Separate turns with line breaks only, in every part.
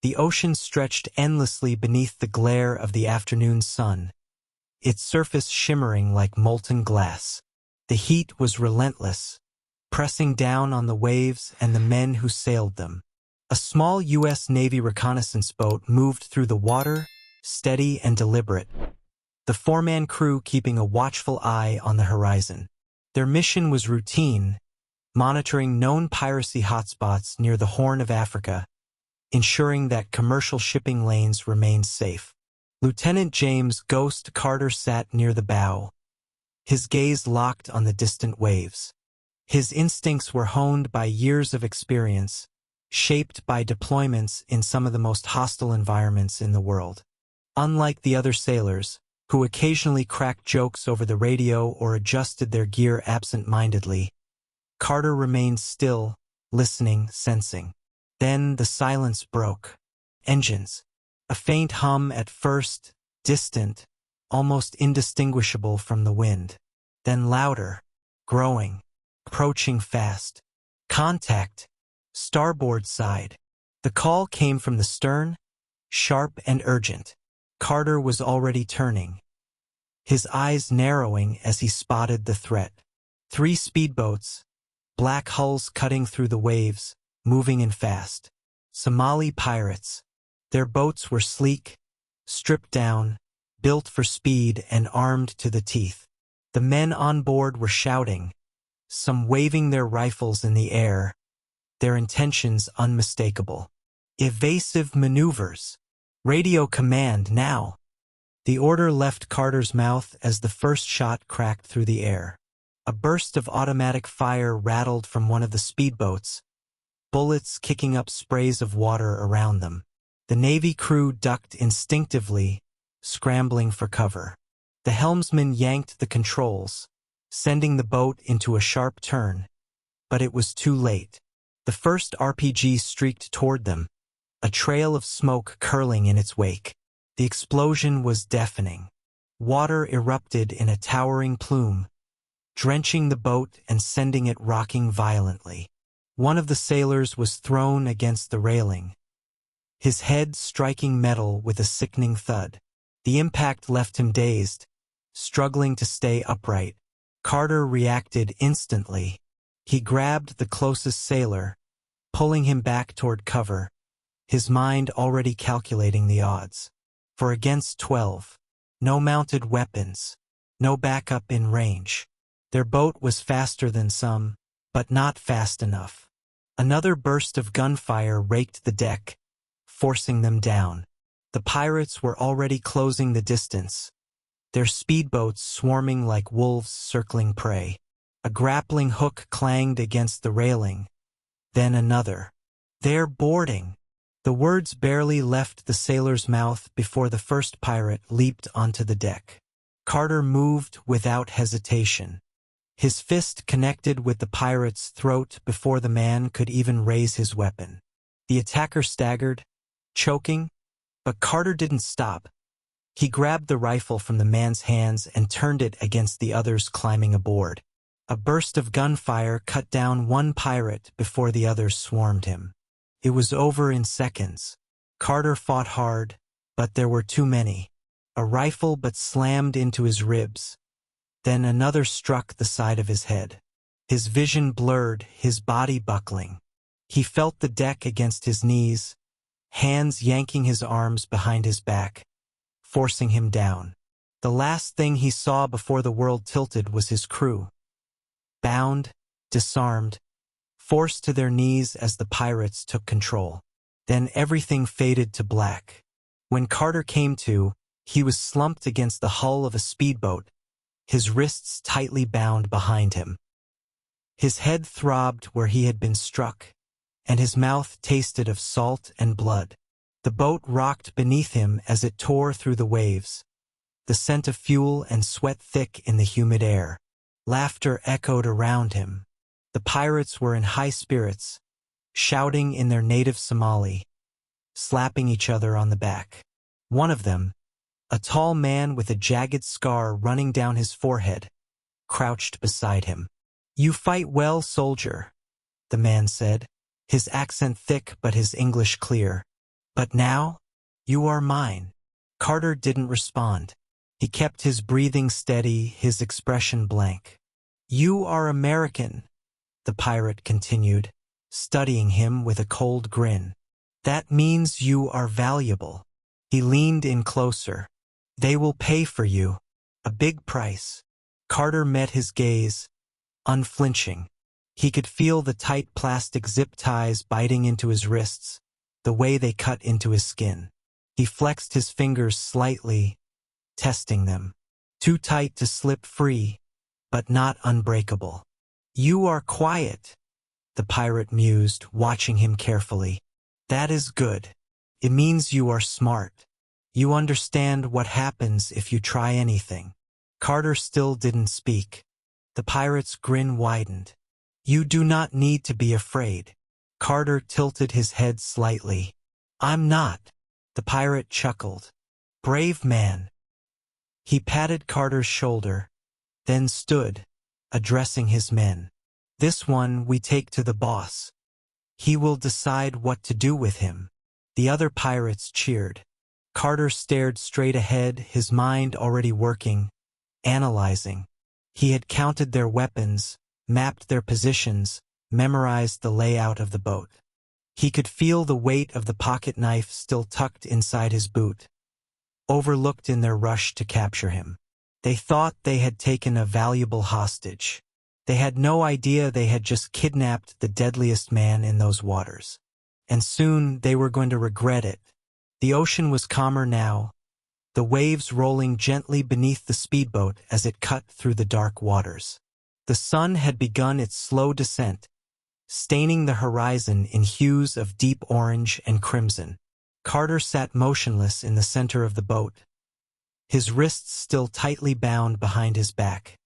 The ocean stretched endlessly beneath the glare of the afternoon sun, its surface shimmering like molten glass. The heat was relentless, pressing down on the waves and the men who sailed them. A small U.S. Navy reconnaissance boat moved through the water, steady and deliberate, the four-man crew keeping a watchful eye on the horizon. Their mission was routine, monitoring known piracy hotspots near the Horn of Africa, ensuring that commercial shipping lanes remained safe. Lieutenant James "Ghost" Carter sat near the bow, his gaze locked on the distant waves. His instincts were honed by years of experience, shaped by deployments in some of the most hostile environments in the world. Unlike the other sailors, who occasionally cracked jokes over the radio or adjusted their gear absent-mindedly, Carter remained still, listening, sensing. Then the silence broke. Engines. A faint hum at first, distant, almost indistinguishable from the wind. Then louder, growing, approaching fast. Contact. Starboard side. The call came from the stern, sharp and urgent. Carter was already turning, his eyes narrowing as he spotted the threat. 3 speedboats, black hulls cutting through the waves, moving in fast. Somali pirates. Their boats were sleek, stripped down, built for speed and armed to the teeth. The men on board were shouting, some waving their rifles in the air, their intentions unmistakable. Evasive maneuvers. Radio command now. The order left Carter's mouth as the first shot cracked through the air. A burst of automatic fire rattled from one of the speedboats, bullets kicking up sprays of water around them. The Navy crew ducked instinctively, scrambling for cover. The helmsman yanked the controls, sending the boat into a sharp turn, but it was too late. The first RPG streaked toward them, a trail of smoke curling in its wake. The explosion was deafening. Water erupted in a towering plume, drenching the boat and sending it rocking violently. One of the sailors was thrown against the railing, his head striking metal with a sickening thud. The impact left him dazed, struggling to stay upright. Carter reacted instantly. He grabbed the closest sailor, pulling him back toward cover, his mind already calculating the odds. For against 12, no mounted weapons, no backup in range. Their boat was faster than some, but not fast enough. Another burst of gunfire raked the deck, forcing them down. The pirates were already closing the distance, their speedboats swarming like wolves circling prey. A grappling hook clanged against the railing, then another. "They're boarding." The words barely left the sailor's mouth before the first pirate leaped onto the deck. Carter moved without hesitation. His fist connected with the pirate's throat before the man could even raise his weapon. The attacker staggered, choking, but Carter didn't stop. He grabbed the rifle from the man's hands and turned it against the others climbing aboard. A burst of gunfire cut down one pirate before the others swarmed him. It was over in seconds. Carter fought hard, but there were too many. A rifle but slammed into his ribs. Then another struck the side of his head. His vision blurred, his body buckling. He felt the deck against his knees, hands yanking his arms behind his back, forcing him down. The last thing he saw before the world tilted was his crew. Bound, disarmed, forced to their knees as the pirates took control. Then everything faded to black. When Carter came to, he was slumped against the hull of a speedboat, his wrists tightly bound behind him. His head throbbed where he had been struck, and his mouth tasted of salt and blood. The boat rocked beneath him as it tore through the waves, the scent of fuel and sweat thick in the humid air. Laughter echoed around him. The pirates were in high spirits, shouting in their native Somali, slapping each other on the back. One of them, a tall man with a jagged scar running down his forehead, crouched beside him. "You fight well, soldier," the man said, his accent thick but his English clear. But now, you are mine. Carter didn't respond. He kept his breathing steady, his expression blank. You are American, the pirate continued, studying him with a cold grin. That means you are valuable. He leaned in closer. They will pay for you. A big price. Carter met his gaze, unflinching. He could feel the tight plastic zip ties biting into his wrists, the way they cut into his skin. He flexed his fingers slightly, testing them. Too tight to slip free, but not unbreakable. You are quiet, the pirate mused, watching him carefully. That is good. It means you are smart. You understand what happens if you try anything. Carter still didn't speak. The pirate's grin widened. You do not need to be afraid. Carter tilted his head slightly. I'm not. The pirate chuckled. Brave man. He patted Carter's shoulder, then stood, addressing his men. This one we take to the boss. He will decide what to do with him. The other pirates cheered. Carter stared straight ahead, his mind already working, analyzing. He had counted their weapons, mapped their positions, memorized the layout of the boat. He could feel the weight of the pocket knife still tucked inside his boot, overlooked in their rush to capture him. They thought they had taken a valuable hostage. They had no idea they had just kidnapped the deadliest man in those waters. And soon they were going to regret it. The ocean was calmer now, the waves rolling gently beneath the speedboat as it cut through the dark waters. The sun had begun its slow descent, staining the horizon in hues of deep orange and crimson. Carter sat motionless in the center of the boat, his wrists still tightly bound behind his back,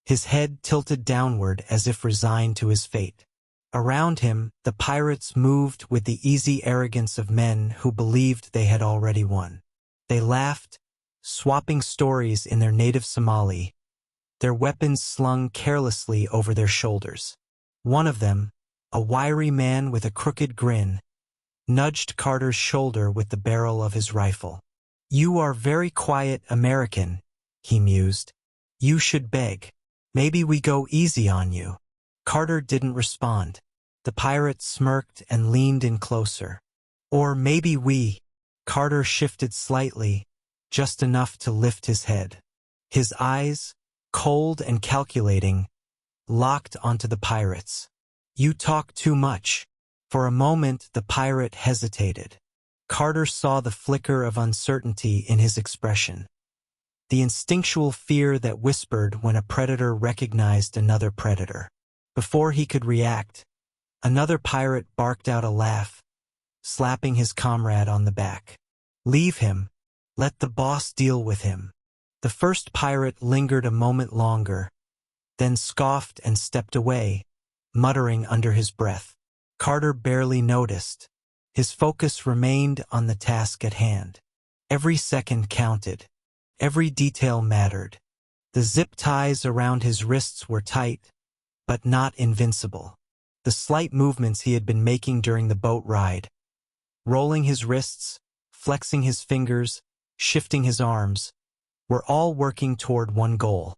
his head tilted downward as if resigned to his fate. Around him, the pirates moved with the easy arrogance of men who believed they had already won. They laughed, swapping stories in their native Somali, their weapons slung carelessly over their shoulders. One of them, a wiry man with a crooked grin, nudged Carter's shoulder with the barrel of his rifle. You are very quiet American, he mused. You should beg. Maybe we go easy on you. Carter didn't respond. The pirate smirked and leaned in closer. Or maybe we. Carter shifted slightly, just enough to lift his head. His eyes, cold and calculating, locked onto the pirate's. You talk too much. For a moment the pirate hesitated. Carter saw the flicker of uncertainty in his expression, the instinctual fear that whispered when a predator recognized another predator. Before he could react, another pirate barked out a laugh, slapping his comrade on the back. Leave him. Let the boss deal with him. The first pirate lingered a moment longer, then scoffed and stepped away, muttering under his breath. Carter barely noticed. His focus remained on the task at hand. Every second counted. Every detail mattered. The zip ties around his wrists were tight, but not invincible. The slight movements he had been making during the boat ride, rolling his wrists, flexing his fingers, shifting his arms, were all working toward one goal: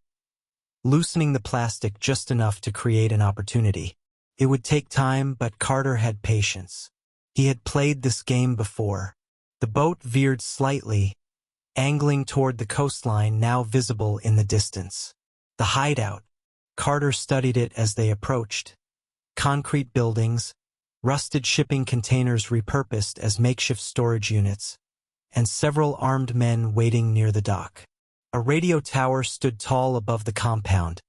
loosening the plastic just enough to create an opportunity. It would take time, but Carter had patience. He had played this game before. The boat veered slightly, angling toward the coastline now visible in the distance. The hideout. Carter studied it as they approached. Concrete buildings, rusted shipping containers repurposed as makeshift storage units, and several armed men waiting near the dock. A radio tower stood tall above the compound,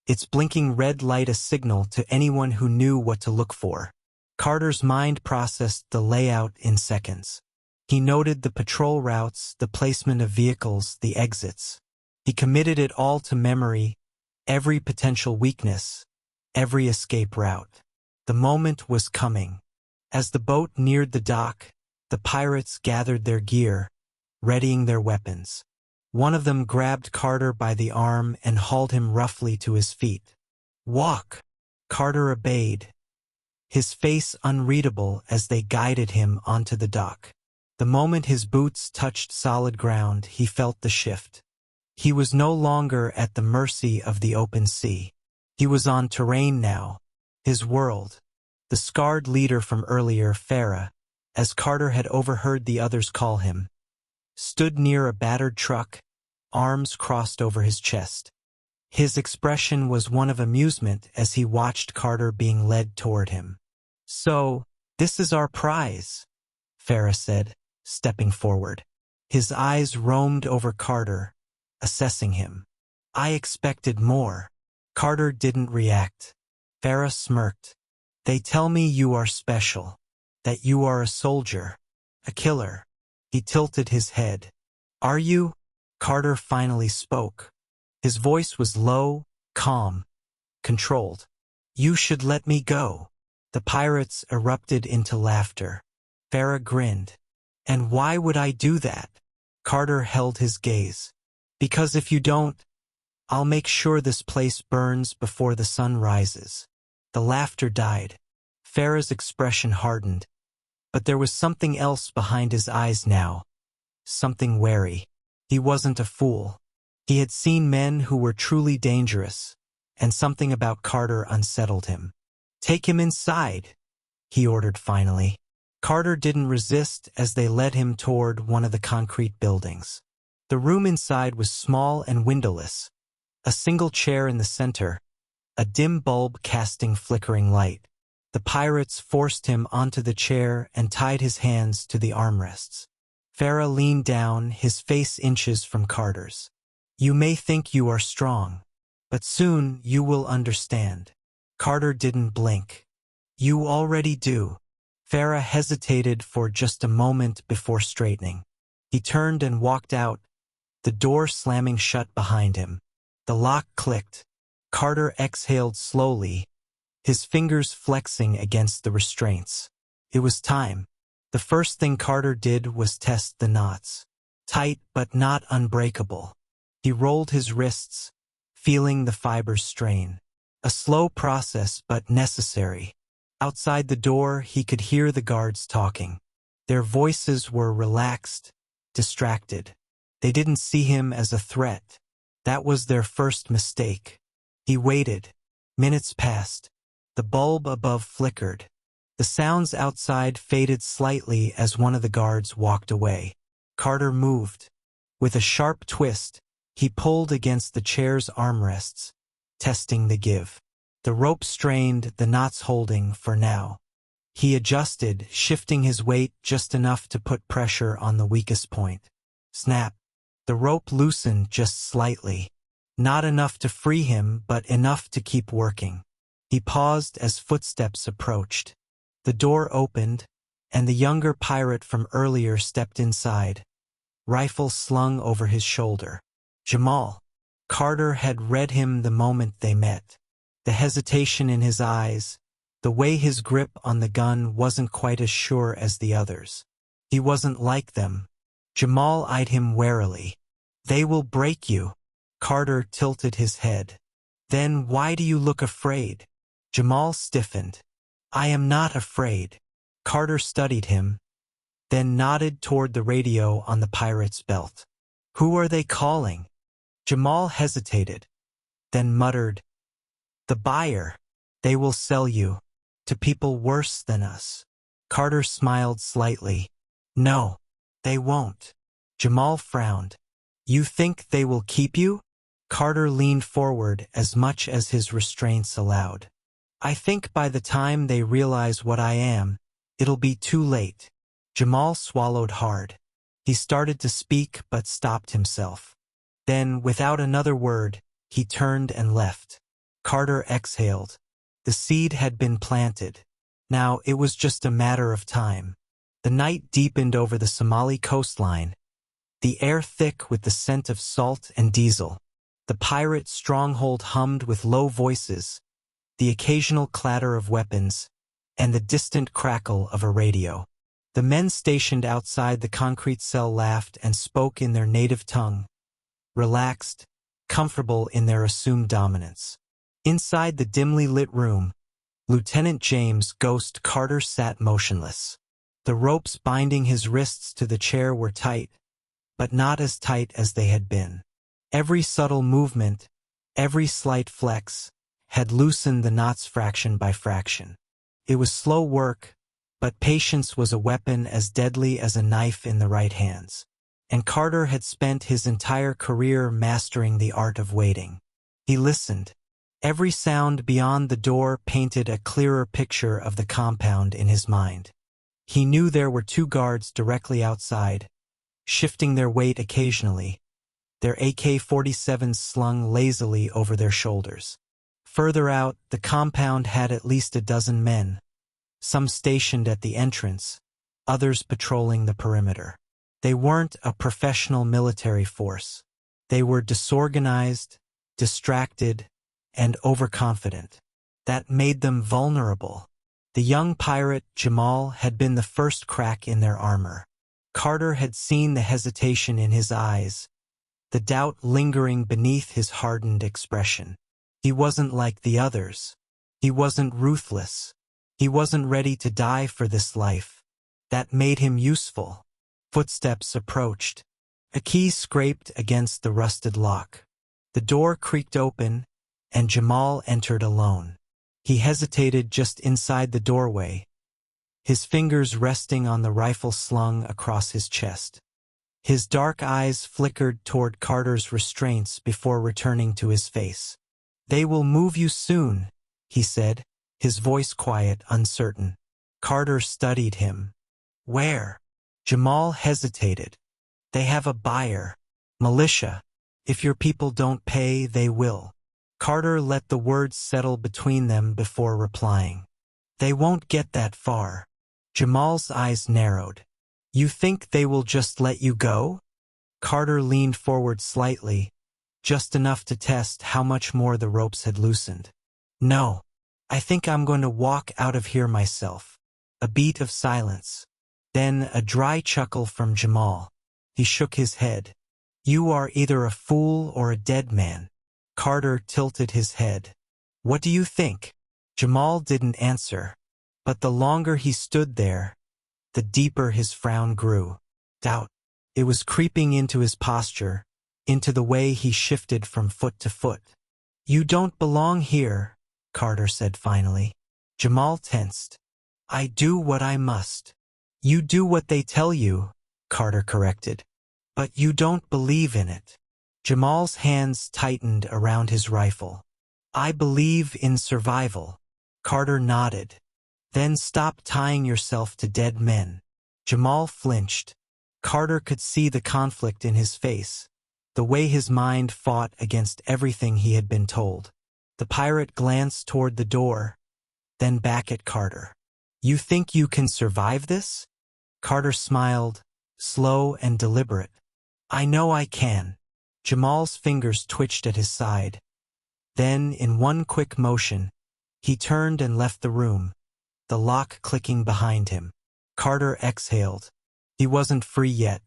its blinking red light a signal to anyone who knew what to look for. Carter's mind processed the layout in seconds. He noted the patrol routes, the placement of vehicles, the exits. He committed it all to memory, every potential weakness, every escape route. The moment was coming. As the boat neared the dock, the pirates gathered their gear, readying their weapons. One of them grabbed Carter by the arm and hauled him roughly to his feet. Walk! Carter obeyed, his face unreadable as they guided him onto the dock. The moment his boots touched solid ground, he felt the shift. He was no longer at the mercy of the open sea. He was on terrain now, his world. The scarred leader from earlier, Farah, as Carter had overheard the others call him, stood near a battered truck, arms crossed over his chest. His expression was one of amusement as he watched Carter being led toward him. "So, this is our prize," Farah said, stepping forward. His eyes roamed over Carter, assessing him. "I expected more." Carter didn't react. Farah smirked. "They tell me you are special, that you are a soldier, a killer." He tilted his head. "Are you?" Carter finally spoke. His voice was low, calm, controlled. "You should let me go." The pirates erupted into laughter. Farah grinned. "And why would I do that?" Carter held his gaze. "Because if you don't, I'll make sure this place burns before the sun rises." The laughter died. Farah's expression hardened. But there was something else behind his eyes now. Something wary. He wasn't a fool. He had seen men who were truly dangerous, and something about Carter unsettled him. "Take him inside," he ordered finally. Carter didn't resist as they led him toward one of the concrete buildings. The room inside was small and windowless. A single chair in the center, a dim bulb casting flickering light. The pirates forced him onto the chair and tied his hands to the armrests. Farah leaned down, his face inches from Carter's. "You may think you are strong, but soon you will understand." Carter didn't blink. "You already do." Farah hesitated for just a moment before straightening. He turned and walked out, the door slamming shut behind him. The lock clicked. Carter exhaled slowly, his fingers flexing against the restraints. It was time. The first thing Carter did was test the knots. Tight but not unbreakable. He rolled his wrists, feeling the fibers strain. A slow process but necessary. Outside the door, he could hear the guards talking. Their voices were relaxed, distracted. They didn't see him as a threat. That was their first mistake. He waited. Minutes passed. The bulb above flickered. The sounds outside faded slightly as one of the guards walked away. Carter moved. With a sharp twist, he pulled against the chair's armrests, testing the give. The rope strained, the knots holding for now. He adjusted, shifting his weight just enough to put pressure on the weakest point. Snap. The rope loosened just slightly. Not enough to free him, but enough to keep working. He paused as footsteps approached. The door opened, and the younger pirate from earlier stepped inside, rifle slung over his shoulder. Jamal. Carter had read him the moment they met. The hesitation in his eyes, the way his grip on the gun wasn't quite as sure as the others. He wasn't like them. Jamal eyed him warily. "They will break you." Carter tilted his head. "Then why do you look afraid?" Jamal stiffened. "I am not afraid." Carter studied him, then nodded toward the radio on the pirate's belt. "Who are they calling?" Jamal hesitated, then muttered, "The buyer. They will sell you. To people worse than us." Carter smiled slightly. "No, they won't." Jamal frowned. "You think they will keep you?" Carter leaned forward as much as his restraints allowed. "I think by the time they realize what I am, it'll be too late." Jamal swallowed hard. He started to speak but stopped himself. Then, without another word, he turned and left. Carter exhaled. The seed had been planted. Now it was just a matter of time. The night deepened over the Somali coastline, the air thick with the scent of salt and diesel. The pirate stronghold hummed with low voices, the occasional clatter of weapons, and the distant crackle of a radio. The men stationed outside the concrete cell laughed and spoke in their native tongue, relaxed, comfortable in their assumed dominance. Inside the dimly lit room, Lieutenant James Ghost Carter sat motionless. The ropes binding his wrists to the chair were tight, but not as tight as they had been. Every subtle movement, every slight flex, had loosened the knots fraction by fraction. It was slow work, but patience was a weapon as deadly as a knife in the right hands. And Carter had spent his entire career mastering the art of waiting. He listened. Every sound beyond the door painted a clearer picture of the compound in his mind. He knew there were 2 guards directly outside, shifting their weight occasionally, their AK-47s slung lazily over their shoulders. Further out, the compound had at least a dozen men, some stationed at the entrance, others patrolling the perimeter. They weren't a professional military force. They were disorganized, distracted, and overconfident. That made them vulnerable. The young pirate, Jamal, had been the first crack in their armor. Carter had seen the hesitation in his eyes, the doubt lingering beneath his hardened expression. He wasn't like the others. He wasn't ruthless. He wasn't ready to die for this life. That made him useful. Footsteps approached. A key scraped against the rusted lock. The door creaked open, and Jamal entered alone. He hesitated just inside the doorway, his fingers resting on the rifle slung across his chest. His dark eyes flickered toward Carter's restraints before returning to his face. "They will move you soon," he said, his voice quiet, uncertain. Carter studied him. "Where?" Jamal hesitated. "They have a buyer. Militia. If your people don't pay, they will." Carter let the words settle between them before replying. "They won't get that far." Jamal's eyes narrowed. "You think they will just let you go?" Carter leaned forward slightly, just enough to test how much more the ropes had loosened. "No. I think I'm going to walk out of here myself." A beat of silence. Then a dry chuckle from Jamal. He shook his head. "You are either a fool or a dead man." Carter tilted his head. "What do you think?" Jamal didn't answer, but the longer he stood there, the deeper his frown grew. Doubt. It was creeping into his posture, into the way he shifted from foot to foot. "You don't belong here," Carter said finally. Jamal tensed. "I do what I must." "You do what they tell you," Carter corrected. "But you don't believe in it." Jamal's hands tightened around his rifle. "I believe in survival." Carter nodded. "Then stop tying yourself to dead men." Jamal flinched. Carter could see the conflict in his face, the way his mind fought against everything he had been told. The pirate glanced toward the door, then back at Carter. "You think you can survive this?" Carter smiled, slow and deliberate. "I know I can." Jamal's fingers twitched at his side. Then, in one quick motion, he turned and left the room, the lock clicking behind him. Carter exhaled. He wasn't free yet,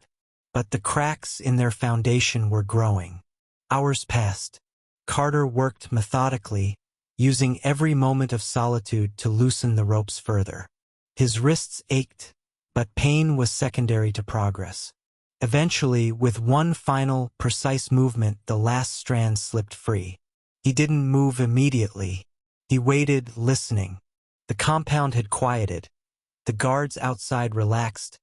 but the cracks in their foundation were growing. Hours passed. Carter worked methodically, using every moment of solitude to loosen the ropes further. His wrists ached, but pain was secondary to progress. Eventually, with one final, precise movement, the last strand slipped free. He didn't move immediately. He waited, listening. The compound had quieted. The guards outside relaxed,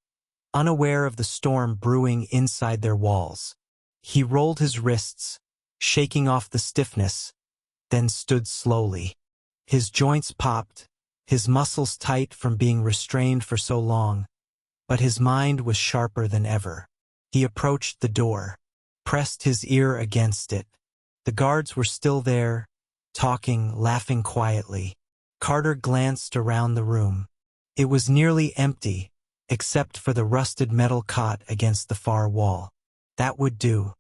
unaware of the storm brewing inside their walls. He rolled his wrists, shaking off the stiffness, then stood slowly. His joints popped, his muscles tight from being restrained for so long, but his mind was sharper than ever. He approached the door, pressed his ear against it. The guards were still there, talking, laughing quietly. Carter glanced around the room. It was nearly empty, except for the rusted metal cot against the far wall. That would do.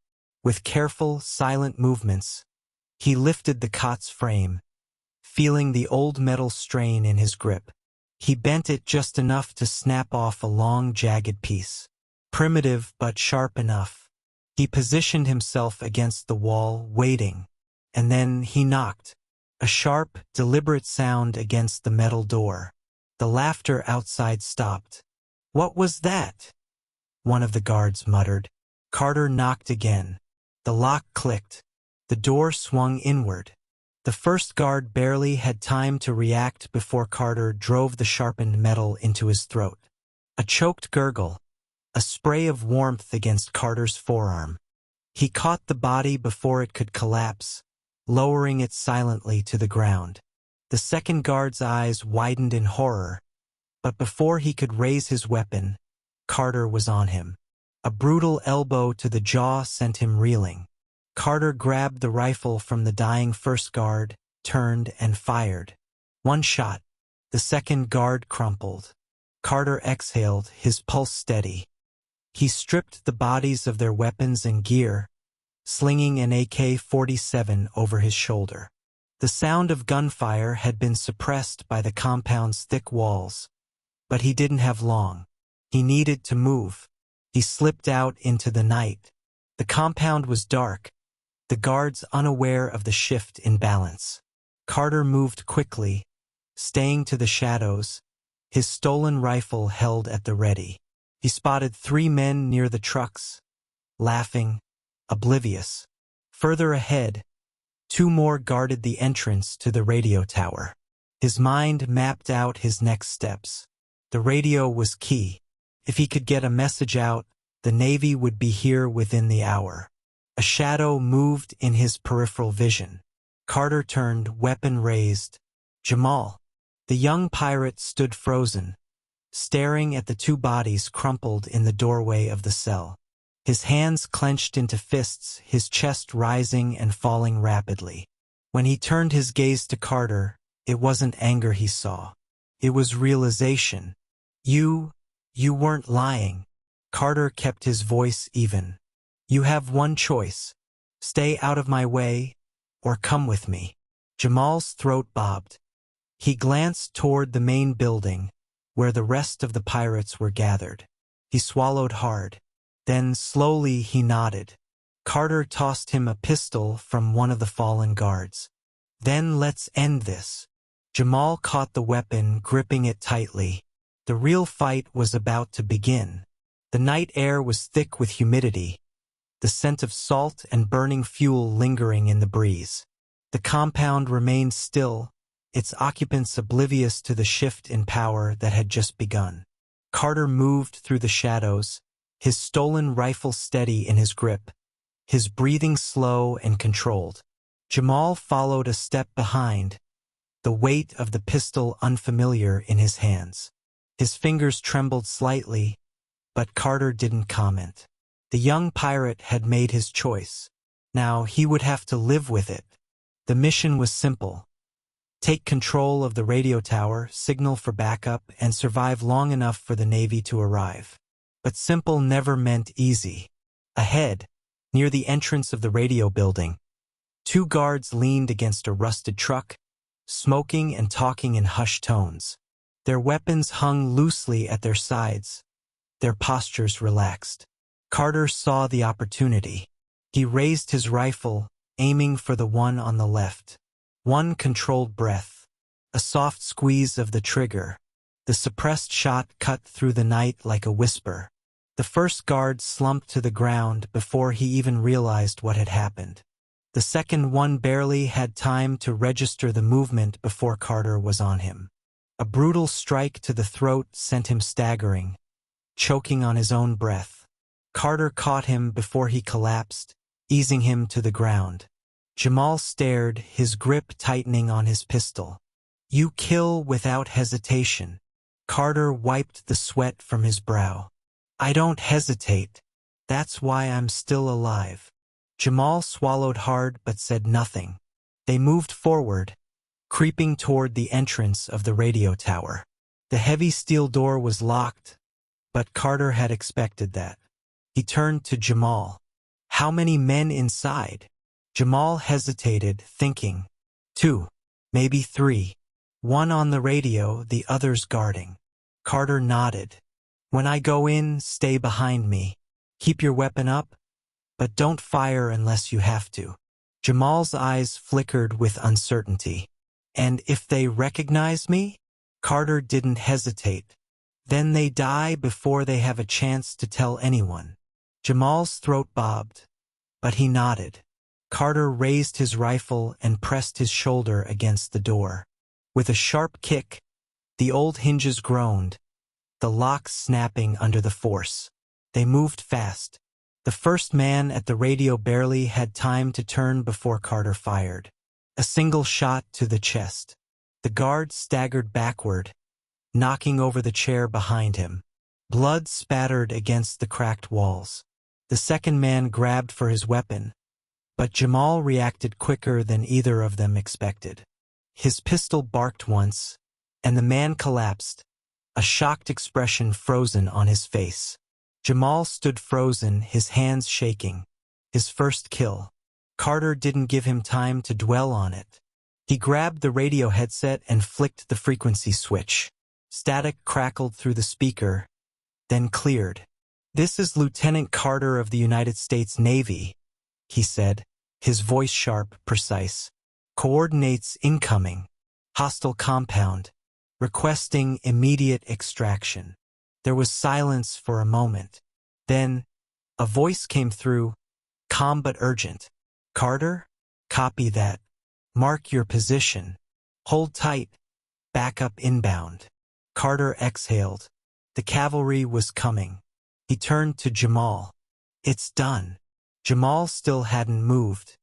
With careful, silent movements, he lifted the cot's frame, feeling the old metal strain in his grip. He bent it just enough to snap off a long, jagged piece. Primitive, but sharp enough. He positioned himself against the wall, waiting, and then he knocked. A sharp, deliberate sound against the metal door. The laughter outside stopped. "What was that?" one of the guards muttered. Carter knocked again. The lock clicked. The door swung inward. The first guard barely had time to react before Carter drove the sharpened metal into his throat. A choked gurgle, a spray of warmth against Carter's forearm. He caught the body before it could collapse, lowering it silently to the ground. The second guard's eyes widened in horror, but before he could raise his weapon, Carter was on him. A brutal elbow to the jaw sent him reeling. Carter grabbed the rifle from the dying first guard, turned and fired. One shot. The second guard crumpled. Carter exhaled, his pulse steady. He stripped the bodies of their weapons and gear, slinging an AK-47 over his shoulder. The sound of gunfire had been suppressed by the compound's thick walls, but he didn't have long. He needed to move. He slipped out into the night. The compound was dark, the guards unaware of the shift in balance. Carter moved quickly, staying to the shadows, his stolen rifle held at the ready. He spotted 3 men near the trucks, laughing, oblivious. Further ahead, 2 more guarded the entrance to the radio tower. His mind mapped out his next steps. The radio was key. If he could get a message out, the Navy would be here within the hour. A shadow moved in his peripheral vision. Carter turned, weapon raised. Jamal. The young pirate stood frozen, staring at the 2 bodies crumpled in the doorway of the cell. His hands clenched into fists, his chest rising and falling rapidly. When he turned his gaze to Carter, it wasn't anger he saw. It was realization. You weren't lying. Carter kept his voice even. You have one choice. Stay out of my way, or come with me. Jamal's throat bobbed. He glanced toward the main building, where the rest of the pirates were gathered. He swallowed hard. Then slowly he nodded. Carter tossed him a pistol from one of the fallen guards. Then let's end this. Jamal caught the weapon, gripping it tightly. The real fight was about to begin. The night air was thick with humidity, the scent of salt and burning fuel lingering in the breeze. The compound remained still, its occupants oblivious to the shift in power that had just begun. Carter moved through the shadows, his stolen rifle steady in his grip, his breathing slow and controlled. Jamal followed a step behind, the weight of the pistol unfamiliar in his hands. His fingers trembled slightly, but Carter didn't comment. The young pirate had made his choice. Now he would have to live with it. The mission was simple. Take control of the radio tower, signal for backup, and survive long enough for the Navy to arrive. But simple never meant easy. Ahead, near the entrance of the radio building, 2 guards leaned against a rusted truck, smoking and talking in hushed tones. Their weapons hung loosely at their sides, their postures relaxed. Carter saw the opportunity. He raised his rifle, aiming for the one on the left. One controlled breath, a soft squeeze of the trigger. The suppressed shot cut through the night like a whisper. The first guard slumped to the ground before he even realized what had happened. The second one barely had time to register the movement before Carter was on him. A brutal strike to the throat sent him staggering, choking on his own breath. Carter caught him before he collapsed, easing him to the ground. Jamal stared, his grip tightening on his pistol. You kill without hesitation. Carter wiped the sweat from his brow. I don't hesitate. That's why I'm still alive. Jamal swallowed hard but said nothing. They moved forward, creeping toward the entrance of the radio tower. The heavy steel door was locked, but Carter had expected that. He turned to Jamal. How many men inside? Jamal hesitated, thinking. 2, maybe 3. One on the radio, the others guarding. Carter nodded. When I go in, stay behind me. Keep your weapon up, but don't fire unless you have to. Jamal's eyes flickered with uncertainty. And if they recognize me? Carter didn't hesitate. Then they die before they have a chance to tell anyone. Jamal's throat bobbed, but he nodded. Carter raised his rifle and pressed his shoulder against the door. With a sharp kick, the old hinges groaned, the locks snapping under the force. They moved fast. The first man at the radio barely had time to turn before Carter fired. A single shot to the chest. The guard staggered backward, knocking over the chair behind him. Blood spattered against the cracked walls. The second man grabbed for his weapon, but Jamal reacted quicker than either of them expected. His pistol barked once, and the man collapsed, a shocked expression frozen on his face. Jamal stood frozen, his hands shaking. His first kill. Carter didn't give him time to dwell on it. He grabbed the radio headset and flicked the frequency switch. Static crackled through the speaker, then cleared. "This is Lieutenant Carter of the United States Navy," he said, his voice sharp, precise. "Coordinates incoming. Hostile compound. Requesting immediate extraction." There was silence for a moment. Then, a voice came through, calm but urgent. "Carter? Copy that. Mark your position. Hold tight. Backup inbound." Carter exhaled. The cavalry was coming. He turned to Jamal. "It's done." Jamal still hadn't moved.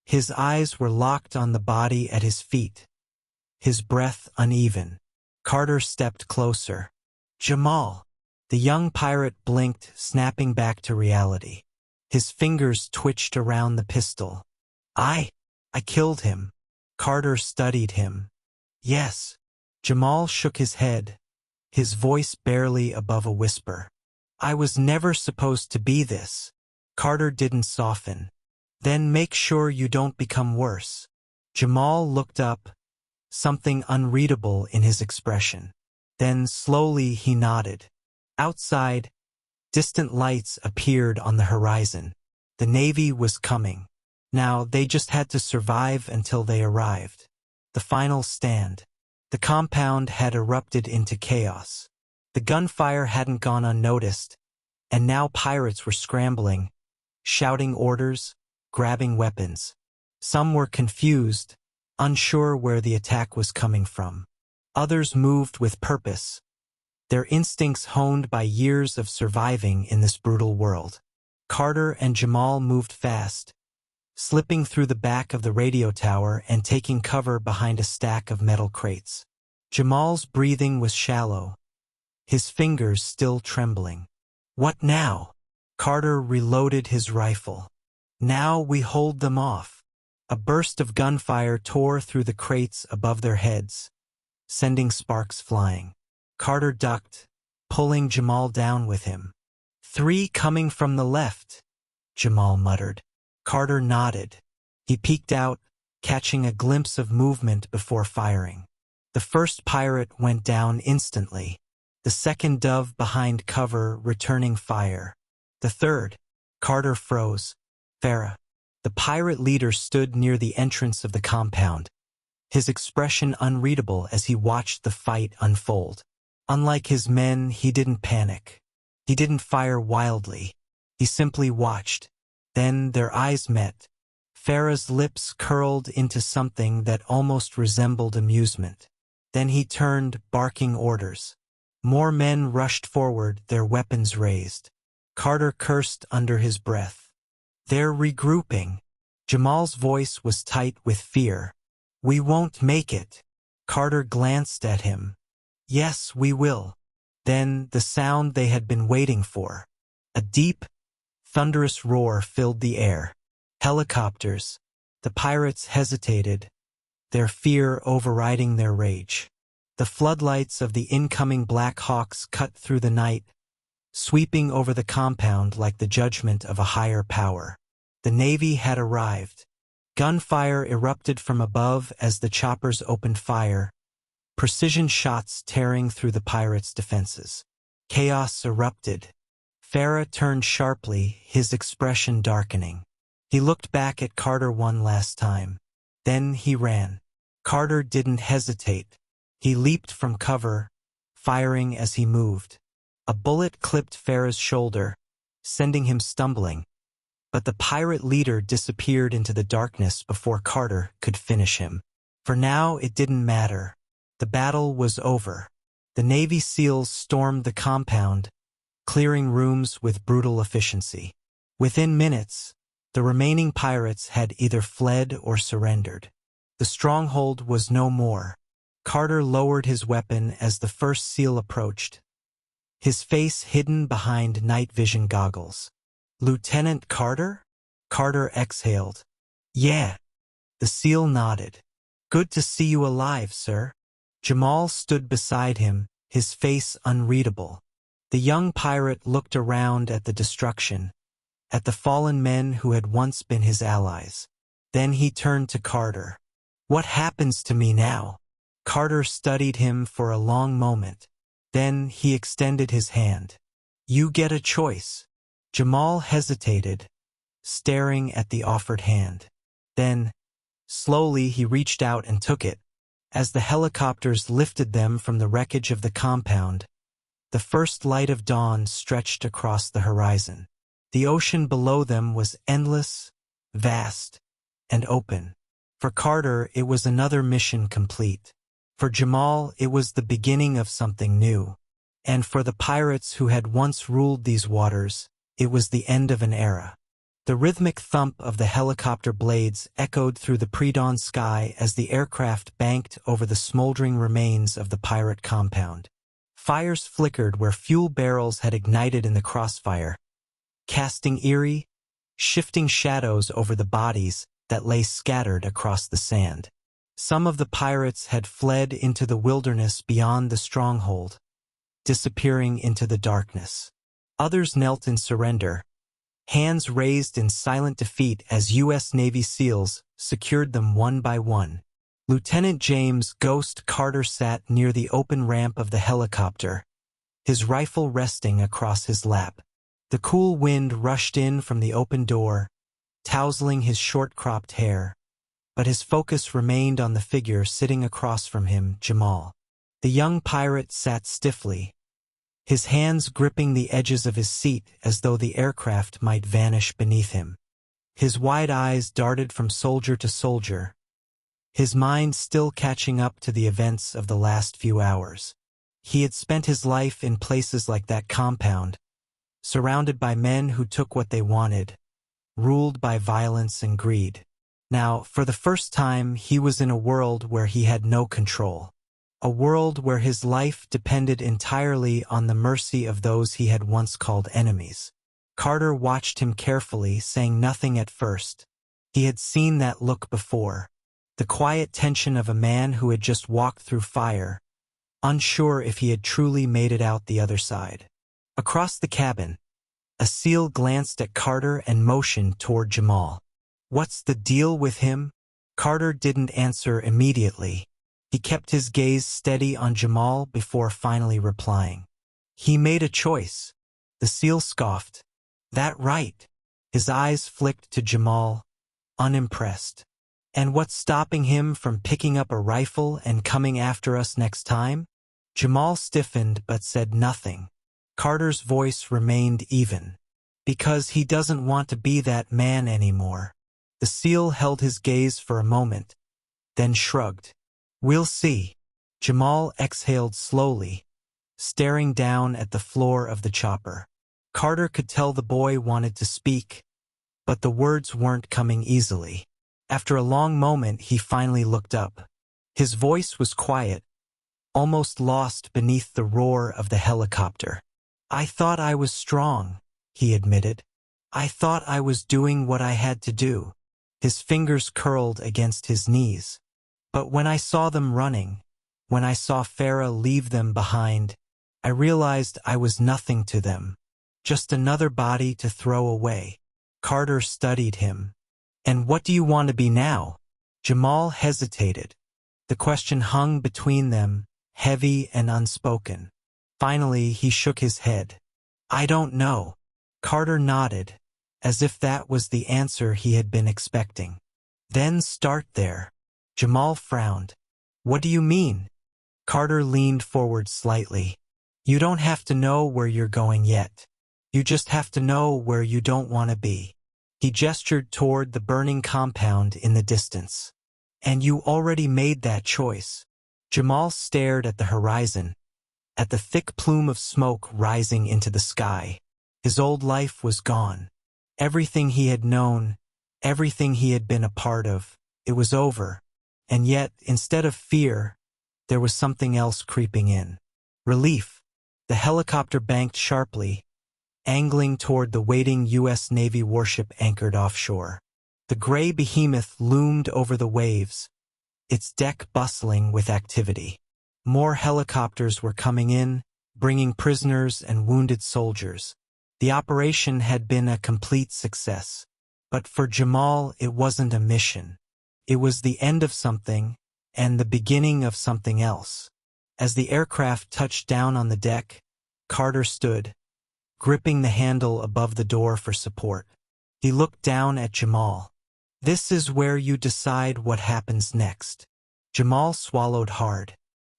His eyes were locked on the body at his feet, his breath uneven. Carter stepped closer. "Jamal." The young pirate blinked, snapping back to reality. His fingers twitched around the pistol. I killed him." Carter studied him. "Yes." Jamal shook his head, his voice barely above a whisper. "I was never supposed to be this." Carter didn't soften. "Then make sure you don't become worse." Jamal looked up, something unreadable in his expression. Then slowly he nodded. Outside, distant lights appeared on the horizon. The Navy was coming. Now they just had to survive until they arrived. The final stand. The compound had erupted into chaos. The gunfire hadn't gone unnoticed, and now pirates were scrambling, shouting orders, grabbing weapons. Some were confused, unsure where the attack was coming from. Others moved with purpose, their instincts honed by years of surviving in this brutal world. Carter and Jamal moved fast, slipping through the back of the radio tower and taking cover behind a stack of metal crates. Jamal's breathing was shallow, his fingers still trembling. "What now?" Carter reloaded his rifle. "Now we hold them off." A burst of gunfire tore through the crates above their heads, sending sparks flying. Carter ducked, pulling Jamal down with him. "3 coming from the left," Jamal muttered. Carter nodded. He peeked out, catching a glimpse of movement before firing. The first pirate went down instantly. The second dove behind cover, returning fire. The third. Carter froze. Farah. The pirate leader stood near the entrance of the compound, his expression unreadable as he watched the fight unfold. Unlike his men, he didn't panic. He didn't fire wildly. He simply watched. Then their eyes met. Farah's lips curled into something that almost resembled amusement. Then he turned, barking orders. More men rushed forward, their weapons raised. Carter cursed under his breath. "They're regrouping." Jamal's voice was tight with fear. "We won't make it." Carter glanced at him. "Yes, we will." Then the sound they had been waiting for. A deep, thunderous roar filled the air. Helicopters. The pirates hesitated, their fear overriding their rage. The floodlights of the incoming Black Hawks cut through the night, sweeping over the compound like the judgment of a higher power. The Navy had arrived. Gunfire erupted from above as the choppers opened fire, precision shots tearing through the pirates' defenses. Chaos erupted. Farah turned sharply, his expression darkening. He looked back at Carter one last time. Then he ran. Carter didn't hesitate. He leaped from cover, firing as he moved. A bullet clipped Farah's shoulder, sending him stumbling, but the pirate leader disappeared into the darkness before Carter could finish him. For now, it didn't matter. The battle was over. The Navy SEALs stormed the compound, clearing rooms with brutal efficiency. Within minutes, the remaining pirates had either fled or surrendered. The stronghold was no more. Carter lowered his weapon as the first SEAL approached, his face hidden behind night vision goggles. "Lieutenant Carter?" Carter exhaled. "Yeah." The SEAL nodded. "Good to see you alive, sir." Jamal stood beside him, his face unreadable. The young pirate looked around at the destruction, at the fallen men who had once been his allies. Then he turned to Carter. "What happens to me now?" Carter studied him for a long moment. Then he extended his hand. "You get a choice." Jamal hesitated, staring at the offered hand. Then, slowly he reached out and took it. As the helicopters lifted them from the wreckage of the compound, the first light of dawn stretched across the horizon. The ocean below them was endless, vast, and open. For Carter, it was another mission complete. For Jamal, it was the beginning of something new. And for the pirates who had once ruled these waters, it was the end of an era. The rhythmic thump of the helicopter blades echoed through the pre-dawn sky as the aircraft banked over the smoldering remains of the pirate compound. Fires flickered where fuel barrels had ignited in the crossfire, casting eerie, shifting shadows over the bodies that lay scattered across the sand. Some of the pirates had fled into the wilderness beyond the stronghold, disappearing into the darkness. Others knelt in surrender, hands raised in silent defeat as U.S. Navy SEALs secured them one by one. Lieutenant James "Ghost" Carter sat near the open ramp of the helicopter, his rifle resting across his lap. The cool wind rushed in from the open door, tousling his short-cropped hair, but his focus remained on the figure sitting across from him, Jamal. The young pirate sat stiffly, his hands gripping the edges of his seat as though the aircraft might vanish beneath him. His wide eyes darted from soldier to soldier, his mind still catching up to the events of the last few hours. He had spent his life in places like that compound, surrounded by men who took what they wanted, ruled by violence and greed. Now, for the first time, he was in a world where he had no control. A world where his life depended entirely on the mercy of those he had once called enemies. Carter watched him carefully, saying nothing at first. He had seen that look before. The quiet tension of a man who had just walked through fire, unsure if he had truly made it out the other side. Across the cabin, a SEAL glanced at Carter and motioned toward Jamal. "What's the deal with him?" Carter didn't answer immediately. He kept his gaze steady on Jamal before finally replying. "He made a choice." The SEAL scoffed. "That right?" His eyes flicked to Jamal, unimpressed. "And what's stopping him from picking up a rifle and coming after us next time?" Jamal stiffened but said nothing. Carter's voice remained even. "Because he doesn't want to be that man anymore." The SEAL held his gaze for a moment, then shrugged. "We'll see." Jamal exhaled slowly, staring down at the floor of the chopper. Carter could tell the boy wanted to speak, but the words weren't coming easily. After a long moment, he finally looked up. His voice was quiet, almost lost beneath the roar of the helicopter. "I thought I was strong," he admitted. "I thought I was doing what I had to do." His fingers curled against his knees. "But when I saw them running, when I saw Farah leave them behind, I realized I was nothing to them, just another body to throw away." Carter studied him. "And what do you want to be now?" Jamal hesitated. The question hung between them, heavy and unspoken. Finally, he shook his head. "I don't know." Carter nodded, as if that was the answer he had been expecting. "Then start there." Jamal frowned. "What do you mean?" Carter leaned forward slightly. You don't have to know where you're going yet. You just have to know where you don't want to be. He gestured toward the burning compound in the distance. And you already made that choice. Jamal stared at the horizon, at the thick plume of smoke rising into the sky. His old life was gone. Everything he had known, everything he had been a part of, it was over. And yet, instead of fear, there was something else creeping in. Relief. The helicopter banked sharply, angling toward the waiting U.S. Navy warship anchored offshore. The gray behemoth loomed over the waves, its deck bustling with activity. More helicopters were coming in, bringing prisoners and wounded soldiers. The operation had been a complete success. But for Jamal, it wasn't a mission. It was the end of something, and the beginning of something else. As the aircraft touched down on the deck, Carter stood, gripping the handle above the door for support. He looked down at Jamal. This is where you decide what happens next. Jamal swallowed hard.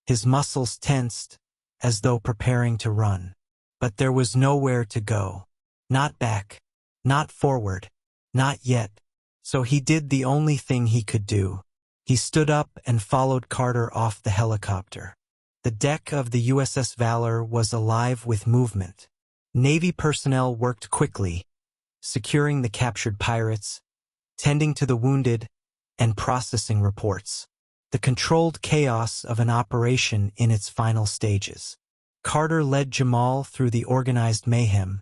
His muscles tensed, as though preparing to run. But there was nowhere to go. Not back. Not forward. Not yet. So he did the only thing he could do. He stood up and followed Carter off the helicopter. The deck of the USS Valor was alive with movement. Navy personnel worked quickly, securing the captured pirates, tending to the wounded, and processing reports. The controlled chaos of an operation in its final stages. Carter led Jamal through the organized mayhem,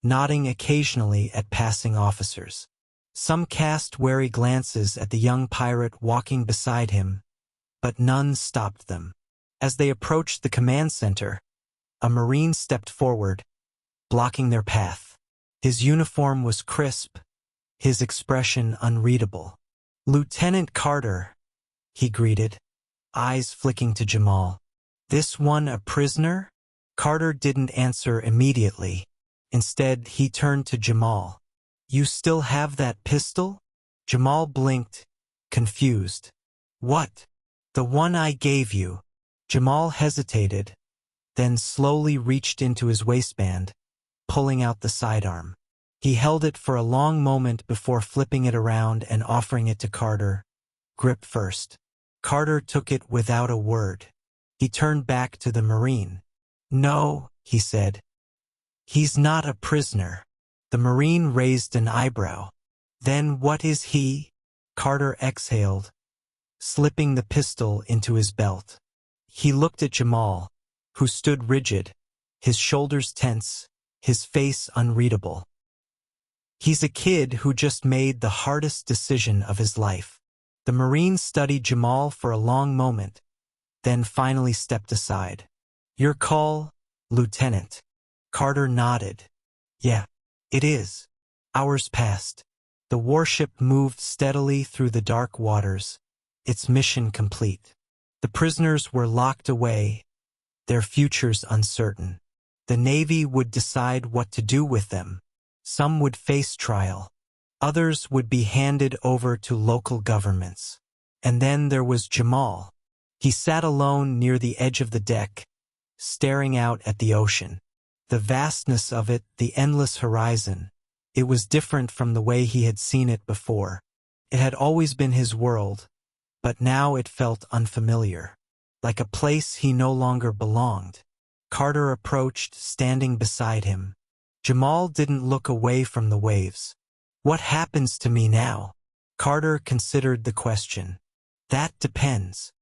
nodding occasionally at passing officers. Some cast wary glances at the young pirate walking beside him, but none stopped them. As they approached the command center, a Marine stepped forward, blocking their path. His uniform was crisp, his expression unreadable. "Lieutenant Carter," he greeted, eyes flicking to Jamal. "This one a prisoner?" Carter didn't answer immediately. Instead, he turned to Jamal. "You still have that pistol?" Jamal blinked, confused. "What?" "The one I gave you." Jamal hesitated, then slowly reached into his waistband, pulling out the sidearm. He held it for a long moment before flipping it around and offering it to Carter. "Grip first." Carter took it without a word. He turned back to the Marine. "No," he said. "He's not a prisoner." The Marine raised an eyebrow. "Then what is he?" Carter exhaled, slipping the pistol into his belt. He looked at Jamal, who stood rigid, his shoulders tense, his face unreadable. "He's a kid who just made the hardest decision of his life." The Marine studied Jamal for a long moment, then finally stepped aside. "Your call, Lieutenant." Carter nodded. "Yeah, it is." Hours passed. The warship moved steadily through the dark waters, its mission complete. The prisoners were locked away, their futures uncertain. The Navy would decide what to do with them. Some would face trial. Others would be handed over to local governments. And then there was Jamal. He sat alone near the edge of the deck, staring out at the ocean. The vastness of it, the endless horizon. It was different from the way he had seen it before. It had always been his world, but now it felt unfamiliar, like a place he no longer belonged. Carter approached, standing beside him. Jamal didn't look away from the waves. "What happens to me now?" Carter considered the question. "That depends."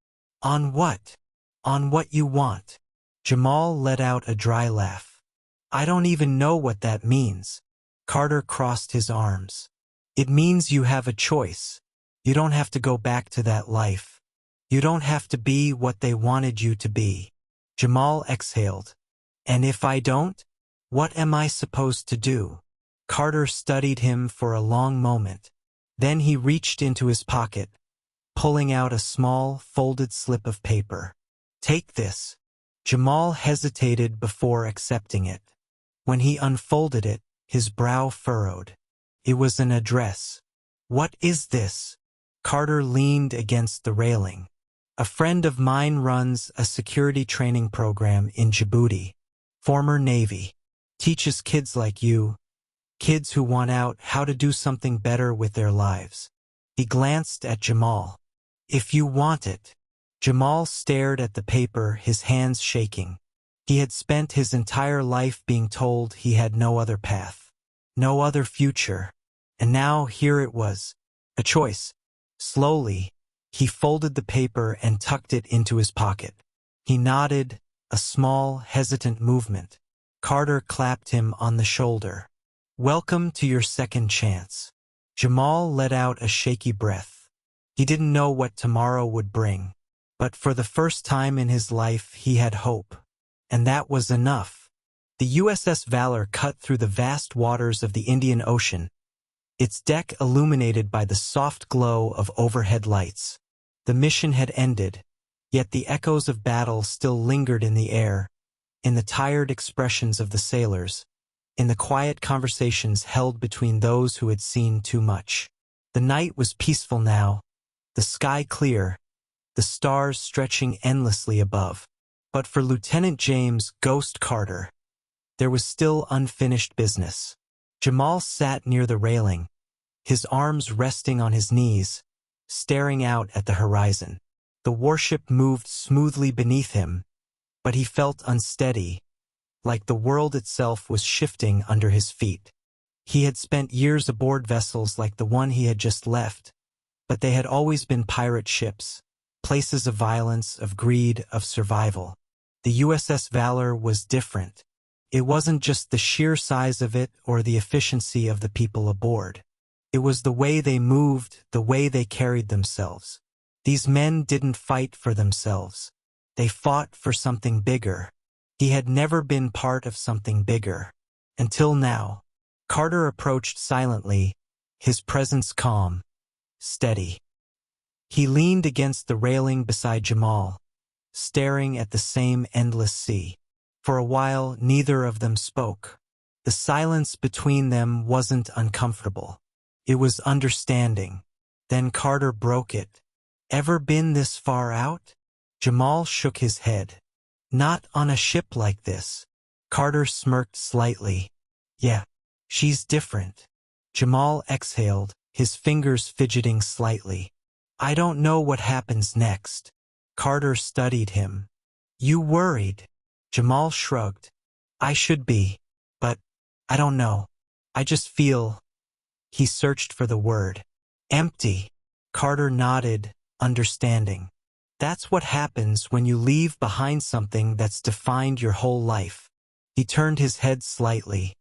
"On what?" "On what you want." Jamal let out a dry laugh. "I don't even know what that means." Carter crossed his arms. "It means you have a choice. You don't have to go back to that life. You don't have to be what they wanted you to be." Jamal exhaled. "And if I don't? What am I supposed to do?" Carter studied him for a long moment. Then he reached into his pocket, pulling out a small, folded slip of paper. "Take this." Jamal hesitated before accepting it. When he unfolded it, his brow furrowed. It was an address. "What is this?" Carter leaned against the railing. "A friend of mine runs a security training program in Djibouti. former Navy. Teaches kids like you, kids who want out, how to do something better with their lives. He glanced at Jamal. If you want it. Jamal stared at the paper, his hands shaking. He had spent his entire life being told he had no other path, no other future. And now here it was. A choice. Slowly, he folded the paper and tucked it into his pocket. He nodded, a small, hesitant movement. Carter clapped him on the shoulder. Welcome to your second chance. Jamal let out a shaky breath. He didn't know what tomorrow would bring, but for the first time in his life he had hope. And that was enough. The USS Valor cut through the vast waters of the Indian Ocean, its deck illuminated by the soft glow of overhead lights. The mission had ended, yet the echoes of battle still lingered in the air, in the tired expressions of the sailors, in the quiet conversations held between those who had seen too much. The night was peaceful now, the sky clear, the stars stretching endlessly above. But for Lieutenant James "Ghost" Carter, there was still unfinished business. Jamal sat near the railing, his arms resting on his knees, staring out at the horizon. The warship moved smoothly beneath him, but he felt unsteady, like the world itself was shifting under his feet. He had spent years aboard vessels like the one he had just left, but they had always been pirate ships, places of violence, of greed, of survival. The USS Valor was different. It wasn't just the sheer size of it or the efficiency of the people aboard. It was the way they moved, the way they carried themselves. These men didn't fight for themselves. They fought for something bigger. He had never been part of something bigger. Until now. Carter approached silently, his presence calm, steady. He leaned against the railing beside Jamal, staring at the same endless sea. For a while, neither of them spoke. The silence between them wasn't uncomfortable. It was understanding. Then Carter broke it. Ever been this far out? Jamal shook his head. Not on a ship like this. Carter smirked slightly. Yeah, she's different. Jamal exhaled, his fingers fidgeting slightly. I don't know what happens next. Carter studied him. You worried? Jamal shrugged. I should be, but I don't know. I just feel. He searched for the word. Empty. Carter nodded, understanding. That's what happens when you leave behind something that's defined your whole life. He turned his head slightly.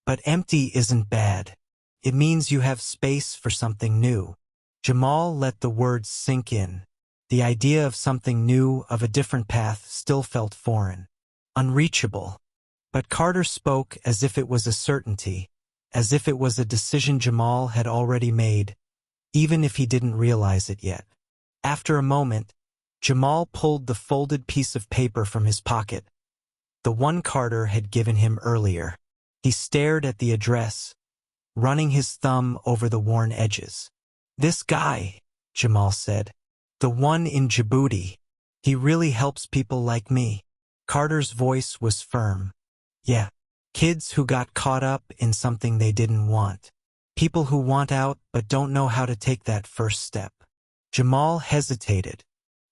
But empty isn't bad. It means you have space for something new. Jamal let the words sink in. The idea of something new, of a different path, still felt foreign, unreachable. But Carter spoke as if it was a certainty, as if it was a decision Jamal had already made, even if he didn't realize it yet. After a moment, Jamal pulled the folded piece of paper from his pocket, the one Carter had given him earlier. He stared at the address, running his thumb over the worn edges. This guy, Jamal said, the one in Djibouti, he really helps people like me. Carter's voice was firm. Yeah, kids who got caught up in something they didn't want. People who want out but don't know how to take that first step. Jamal hesitated.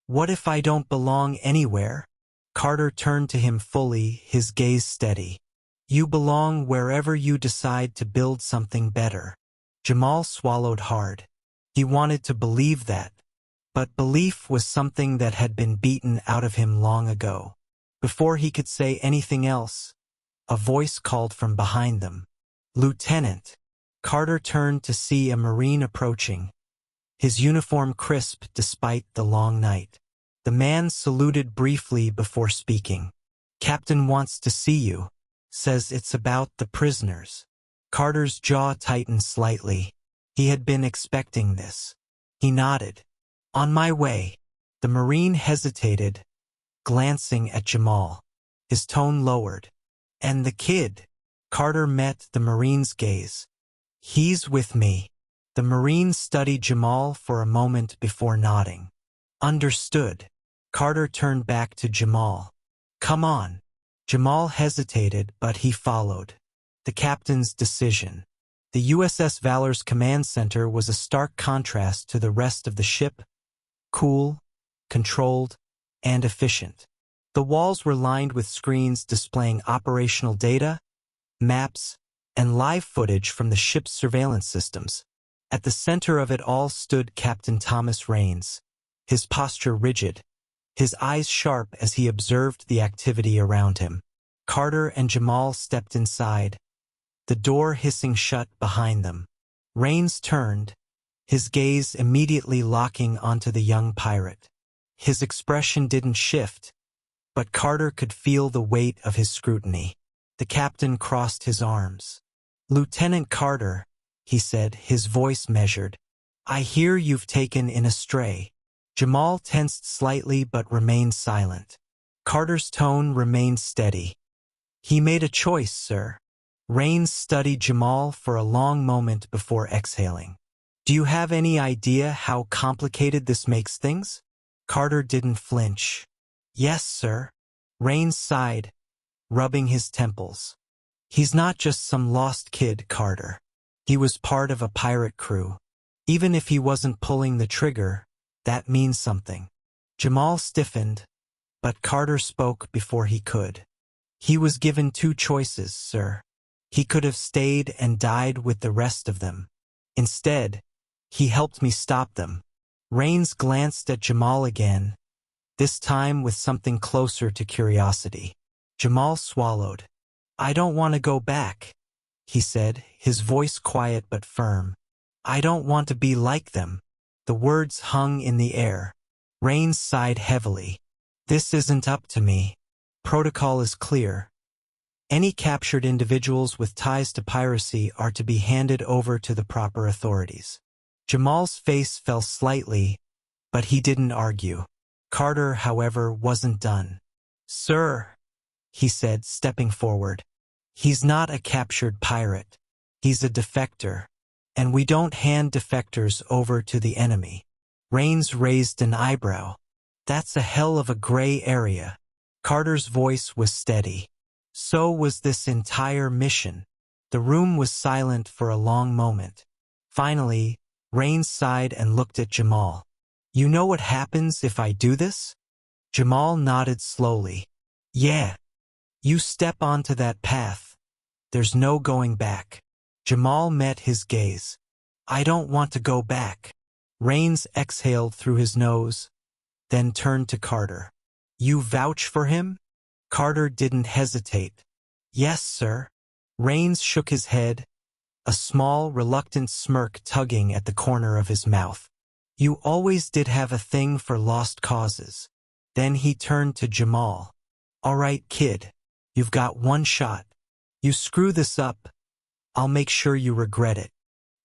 What if I don't belong anywhere? Carter turned to him fully, his gaze steady. You belong wherever you decide to build something better. Jamal swallowed hard. He wanted to believe that, but belief was something that had been beaten out of him long ago. Before he could say anything else, a voice called from behind them. Lieutenant. Carter turned to see a Marine approaching, his uniform crisp despite the long night. The man saluted briefly before speaking. Captain wants to see you. Says it's about the prisoners. Carter's jaw tightened slightly. He had been expecting this. He nodded. On my way. The Marine hesitated, glancing at Jamal. His tone lowered. And the kid? Carter met the Marine's gaze. He's with me. The Marine studied Jamal for a moment before nodding. Understood. Carter turned back to Jamal. Come on. Jamal hesitated, but he followed. The captain's decision. The USS Valor's command center was a stark contrast to the rest of the ship, cool, controlled, and efficient. The walls were lined with screens displaying operational data, maps, and live footage from the ship's surveillance systems. At the center of it all stood Captain Thomas Rains, his posture rigid, his eyes sharp as he observed the activity around him. Carter and Jamal stepped inside, the door hissing shut behind them. Rains turned, his gaze immediately locking onto the young pirate. His expression didn't shift, but Carter could feel the weight of his scrutiny. The captain crossed his arms. "Lieutenant Carter," he said, his voice measured, "I hear you've taken in a stray." Jamal tensed slightly but remained silent. Carter's tone remained steady. "He made a choice, sir." Rains studied Jamal for a long moment before exhaling. "Do you have any idea how complicated this makes things?" Carter didn't flinch. "Yes, sir." Rains sighed, rubbing his temples. "He's not just some lost kid, Carter. He was part of a pirate crew. Even if he wasn't pulling the trigger, that means something." Jamal stiffened, but Carter spoke before he could. "He was given two choices, sir. He could have stayed and died with the rest of them. Instead, he helped me stop them." Rains glanced at Jamal again, this time with something closer to curiosity. Jamal swallowed. "I don't want to go back," he said, his voice quiet but firm. "I don't want to be like them." The words hung in the air. Rains sighed heavily. "This isn't up to me. Protocol is clear. Any captured individuals with ties to piracy are to be handed over to the proper authorities." Jamal's face fell slightly, but he didn't argue. Carter, however, wasn't done. "Sir," he said, stepping forward, "he's not a captured pirate. He's a defector, and we don't hand defectors over to the enemy." Rains raised an eyebrow. "That's a hell of a gray area." Carter's voice was steady. So was this entire mission. The room was silent for a long moment. Finally, Rains sighed and looked at Jamal. "You know what happens if I do this?" Jamal nodded slowly. "Yeah. You step onto that path. There's no going back." Jamal met his gaze. "I don't want to go back." Rains exhaled through his nose, then turned to Carter. "You vouch for him?" Carter didn't hesitate. "Yes, sir." Rains shook his head, a small, reluctant smirk tugging at the corner of his mouth. "You always did have a thing for lost causes." Then he turned to Jamal. "All right, kid. You've got one shot. You screw this up, I'll make sure you regret it."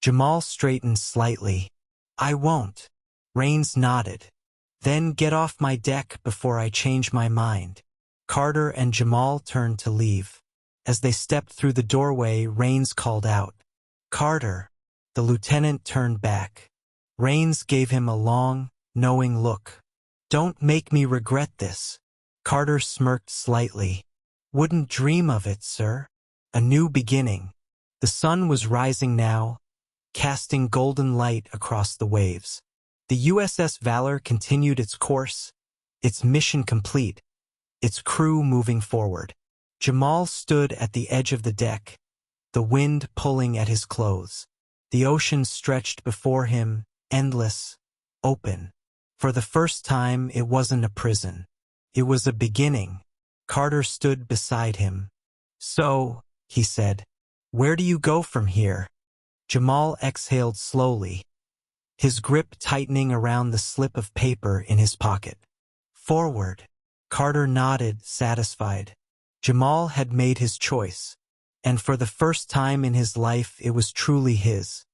Jamal straightened slightly. "I won't." Rains nodded. "Then get off my deck before I change my mind." Carter and Jamal turned to leave. As they stepped through the doorway, Rains called out, "Carter." The lieutenant turned back. Rains gave him a long, knowing look. "Don't make me regret this." Carter smirked slightly. "Wouldn't dream of it, sir." A new beginning. The sun was rising now, casting golden light across the waves. The USS Valor continued its course, its mission complete, its crew moving forward. Jamal stood at the edge of the deck, the wind pulling at his clothes. The ocean stretched before him, endless, open. For the first time, it wasn't a prison. It was a beginning. Carter stood beside him. "So," he said, "where do you go from here?" Jamal exhaled slowly, his grip tightening around the slip of paper in his pocket. "Forward." Carter nodded, satisfied. Jamal had made his choice, and for the first time in his life it was truly his.